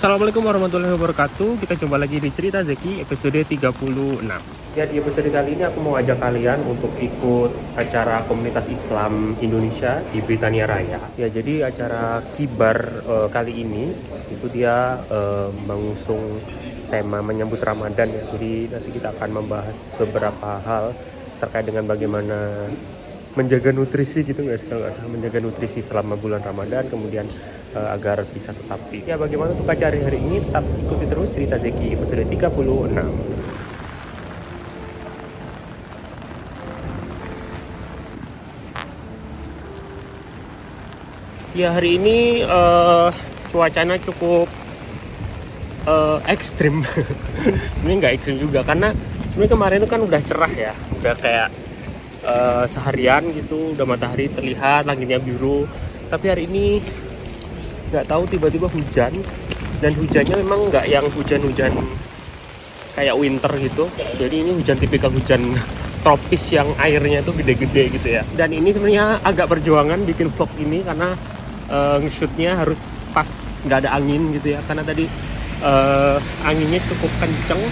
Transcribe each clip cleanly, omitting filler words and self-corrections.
Assalamualaikum warahmatullahi wabarakatuh. Kita coba lagi di Cerita Zeki episode 36. Ya, di episode kali ini aku mau ajak kalian untuk ikut acara komunitas Islam Indonesia di Britania Raya. Ya, jadi acara Kibar kali ini itu dia mengusung tema menyambut Ramadan ya. Jadi nanti kita akan membahas beberapa hal terkait dengan bagaimana menjaga nutrisi gitu nggak sih, kalau nggak salah, menjaga nutrisi selama bulan Ramadan, kemudian agar bisa tetap fit. Ya, bagaimana untuk acara hari ini? Tetap ikuti terus Cerita Zeki episode 36. Ya, hari ini cuacanya cukup ekstrim. Sebenarnya nggak ekstrim juga, karena sebenarnya kemarin itu kan udah cerah ya, udah kayak seharian gitu, udah matahari terlihat, langitnya biru. Tapi hari ini nggak tahu tiba-tiba hujan, dan hujannya memang nggak yang hujan-hujan kayak winter gitu. Jadi ini hujan tipikal hujan tropis yang airnya tuh gede-gede gitu ya. Dan ini sebenarnya agak perjuangan bikin vlog ini karena nge-shootnya harus pas nggak ada angin gitu ya, karena tadi anginnya cukup kenceng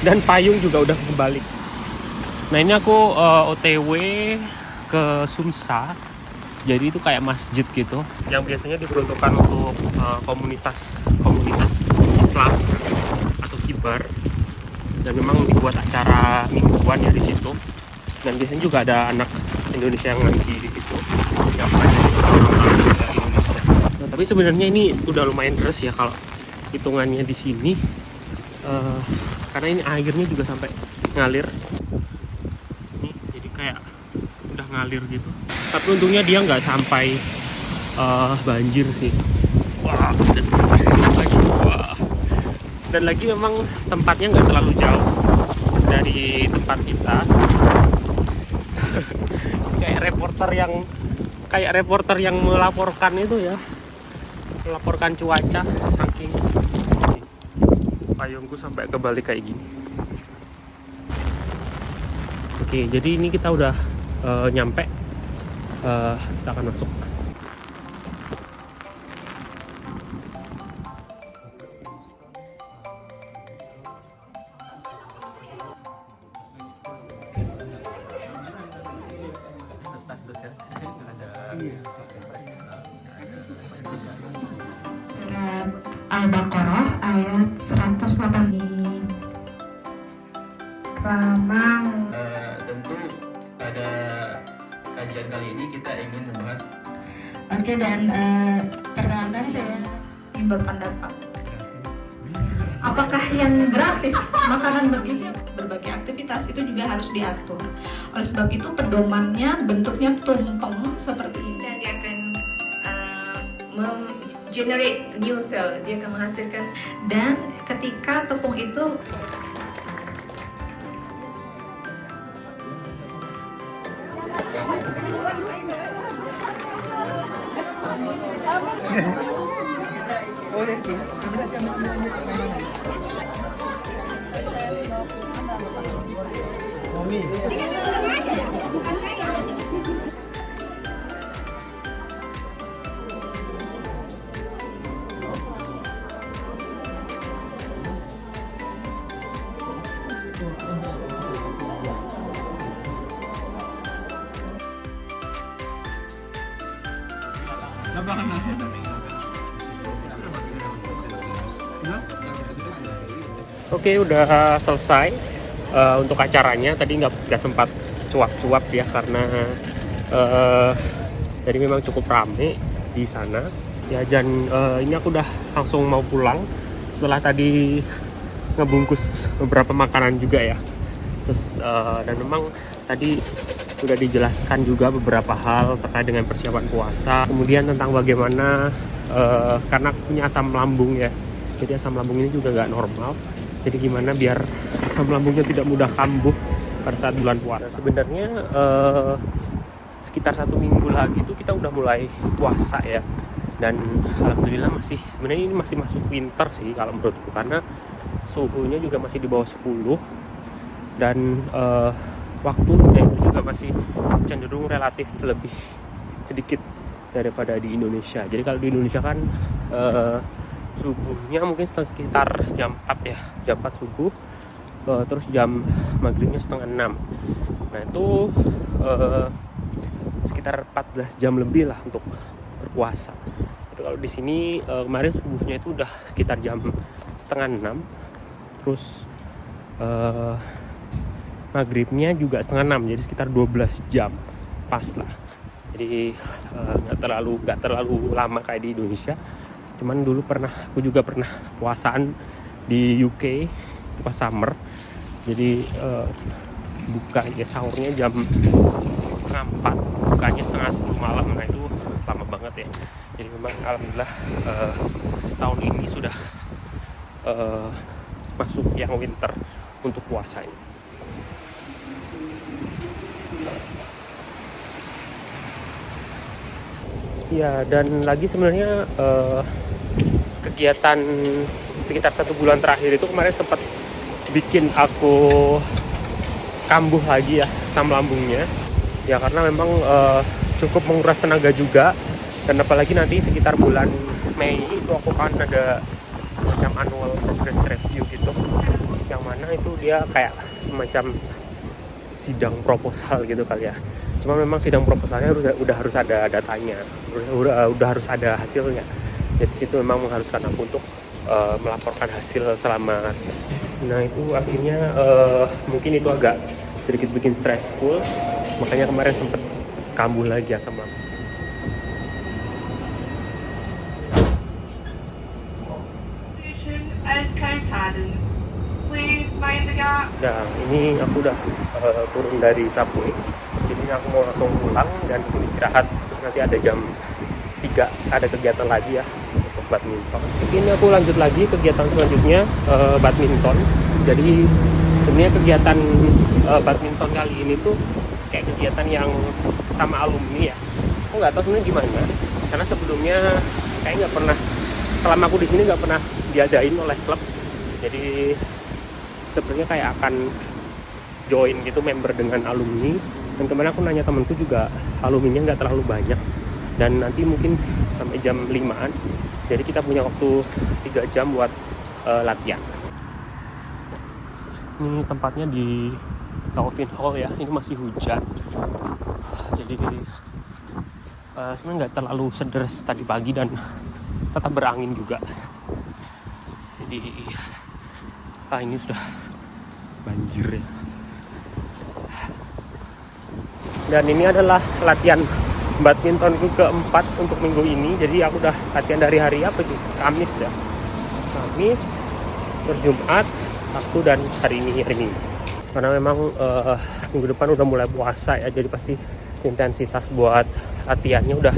dan payung juga udah kebalik. Nah, ini aku OTW ke Sumsa. Jadi itu kayak masjid gitu yang biasanya diperuntukkan untuk komunitas Islam atau Kibar, dan memang dibuat acara mingguan ya di situ. Dan biasanya juga ada anak Indonesia yang ngaji di situ, yang belajar Indonesia. Nah, tapi sebenarnya ini udah lumayan deras ya kalau hitungannya di sini, karena ini airnya juga sampai ngalir. Ini jadi kayak udah ngalir gitu. Tapi untungnya dia nggak sampai banjir sih. Wah, dan lagi memang tempatnya nggak terlalu jauh dari tempat kita. kayak reporter yang melaporkan itu ya, melaporkan cuaca, saking payungku sampai kebalik kayak gini. Oke, jadi ini kita udah nyampe. Kita akan masuk. Surat Al-Baqarah ayat 108. Ramang. Tentu pada kajian kali ini kita ingin membahas. Oke, dan perkenalkan saya ingin berpendapat. Apakah yang gratis, makanan bergizi, berbagai aktivitas itu juga harus diatur. Oleh sebab itu pedomannya bentuknya tumpeng seperti ini. Dan dia akan generate new cell, dia akan menghasilkan. Dan ketika tepung itu Oke, udah selesai untuk acaranya. Tadi nggak sempat cuap-cuap ya, karena jadi memang cukup rame di sana ya. Dan ini aku udah langsung mau pulang setelah tadi ngebungkus beberapa makanan juga ya. Terus dan memang tadi sudah dijelaskan juga beberapa hal terkait dengan persiapan puasa, kemudian tentang bagaimana karena punya asam lambung ya, jadi asam lambung ini juga nggak normal. Jadi gimana biar asam lambungnya tidak mudah kambuh pada saat bulan puasa. Sebenarnya sekitar 1 minggu lagi tuh kita udah mulai puasa ya, dan alhamdulillah sebenarnya ini masih masuk winter sih kalau menurutku, karena suhunya juga masih di bawah 10, dan waktunya itu juga masih cenderung relatif lebih sedikit daripada di Indonesia. Jadi kalau di Indonesia kan subuhnya mungkin sekitar jam 4 ya, jam 4 subuh. Terus jam maghribnya setengah 6. Nah itu sekitar 14 jam lebih lah untuk berpuasa. Itu kalau di sini kemarin subuhnya itu udah sekitar jam setengah 6. Terus maghribnya juga setengah 6, jadi sekitar 12 jam pas lah. Jadi nggak terlalu lama kayak di Indonesia. Cuman dulu aku juga pernah puasaan di UK itu pas summer. Jadi buka ya sahurnya jam setengah 4, bukanya setengah 10 malam. Nah itu lama banget ya. Jadi memang alhamdulillah tahun ini sudah masuk yang winter untuk puasa ini. Ya, dan lagi sebenarnya kegiatan sekitar 1 bulan terakhir itu kemarin sempat bikin aku kambuh lagi ya asam lambungnya. Ya karena memang cukup menguras tenaga juga, dan apalagi nanti sekitar bulan Mei itu aku kan ada semacam annual progress review gitu, yang mana itu dia kayak semacam sidang proposal gitu kali ya. Cuma memang sidang proposalnya udah harus ada datanya, udah harus ada hasilnya. Jadi situ memang mengharuskan aku untuk melaporkan hasil selama. Nah itu akhirnya mungkin itu agak sedikit bikin stressful, makanya kemarin sempet kambuh lagi asam lambung. Nah ini aku udah turun dari subway, jadi aku mau langsung pulang dan istirahat. Terus nanti ada jam 3 ada kegiatan lagi ya untuk badminton. Ini aku lanjut lagi kegiatan selanjutnya, badminton. Jadi sebenarnya kegiatan badminton kali ini tuh kayak kegiatan yang sama alumni ya. Aku nggak tahu sebenarnya gimana, karena sebelumnya kayak nggak pernah, selama aku di sini nggak pernah diadain oleh klub. Jadi sebenarnya kayak akan join gitu, member dengan alumni. Dan kemarin aku nanya temanku juga, alumninya nggak terlalu banyak, dan nanti mungkin sampai jam 5-an. Jadi kita punya waktu 3 jam buat latihan. Ini tempatnya di Calvin Hall ya. Ini masih hujan, jadi sebenarnya nggak terlalu sederes tadi pagi, dan tetap berangin juga. Jadi ini sudah banjir ya. Dan ini adalah latihan badmintonku keempat untuk minggu ini. Jadi aku udah latihan dari hari apa sih? Kamis ya. Kamis, terus Jumat, Sabtu, dan hari ini hari Minggu. Karena memang minggu depan udah mulai puasa ya, jadi pasti intensitas buat latihannya udah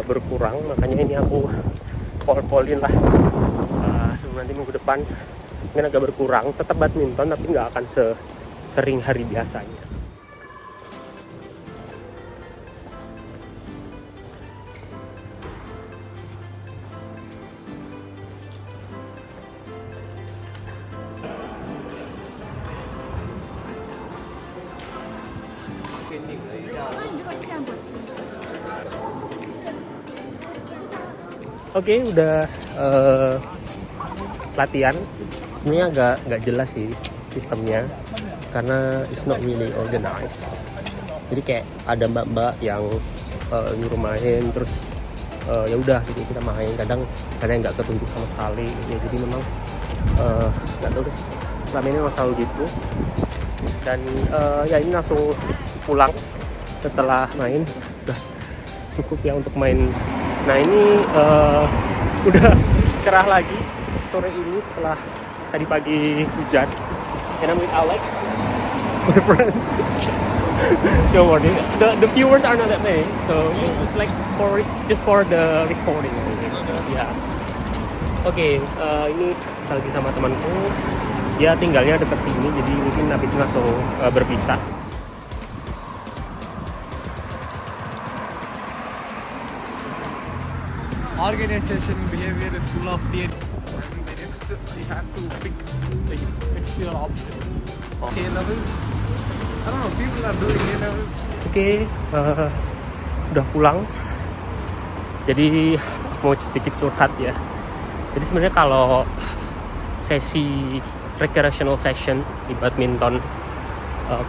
berkurang. Makanya ini aku pol-polin lah. Sebelum nanti minggu depan mungkin agak berkurang, tetap badminton tapi nggak akan sering hari biasanya. Oke, udah latihan. Ini agak nggak jelas sih sistemnya, karena it's not really organized. Jadi kayak ada mbak-mbak yang nyuruh main, terus ya udah gitu kita main. Kadang nggak ketunjuk sama sekali. Ya, jadi memang nggak tahu deh. Selama ini memang selalu gitu. Dan ya ini langsung pulang setelah main. Udah cukup ya untuk main. Nah ini udah cerah lagi sore ini setelah tadi pagi hujan. And I'm with Alex, my friends. Don't worry, the viewers are not that many, so it's just like just for the recording. Yeah. Oke, ini lagi sama temanku. Dia tinggalnya dekat sini, jadi mungkin habis langsung berpisah. Organization behavior is full of theory. You have to pick the actual options. A levels. I don't know. People are doing A levels. Oke, udah pulang. Jadi mau sedikit curhat ya. Jadi sebenarnya kalau sesi recreational session di badminton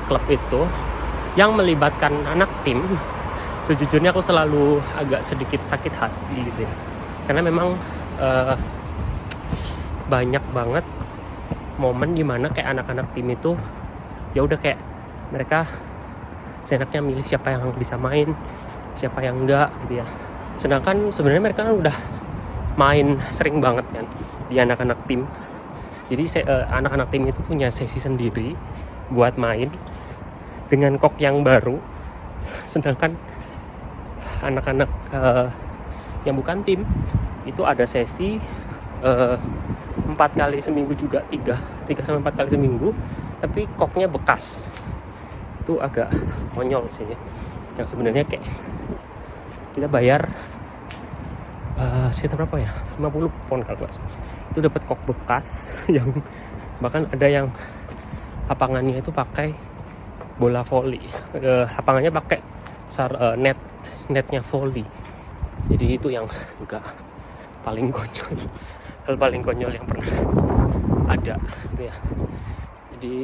klub itu yang melibatkan anak tim, sejujurnya aku selalu agak sedikit sakit hati gitu ya. Karena memang banyak banget momen dimana kayak anak-anak tim itu ya udah kayak mereka seenaknya milih siapa yang bisa main, siapa yang enggak gitu ya. Sedangkan sebenarnya mereka kan udah main sering banget kan di anak-anak tim. Jadi anak-anak tim itu punya sesi sendiri buat main dengan kok yang baru. Sedangkan anak-anak yang bukan tim itu ada sesi 4 kali seminggu juga, 3-4 kali seminggu, tapi koknya bekas. Itu agak konyol sih ya. Yang sebenarnya kayak kita bayar sekitar berapa ya, 50 pound kalau nggak salah, itu dapat kok bekas yang bahkan ada yang lapangannya itu pakai bola voli, lapangannya pakai netnya voli. Jadi itu yang enggak paling konyol, hal paling konyol yang pernah ada gitu ya. Jadi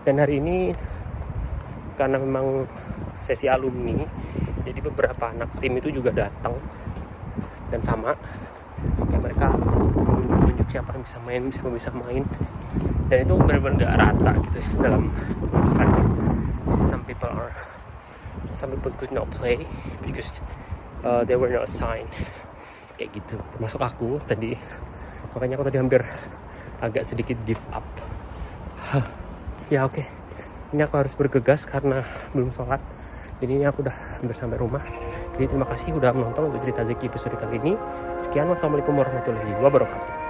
dan hari ini karena memang sesi alumni, jadi beberapa anak tim itu juga datang dan sama kayak mereka menunjuk siapa yang bisa main, siapa yang bisa main, dan itu benar-benar gak rata gitu ya dalam penunjukannya. Jadi some people could not play because they were not assigned, kayak gitu, termasuk aku tadi. Makanya aku tadi hampir agak sedikit give up. Ya oke. Ini aku harus bergegas karena belum sholat. Jadi ini aku udah hampir sampai rumah. Jadi terima kasih udah menonton untuk cerita Zeki episode kali ini. Sekian, wassalamualaikum warahmatullahi wabarakatuh.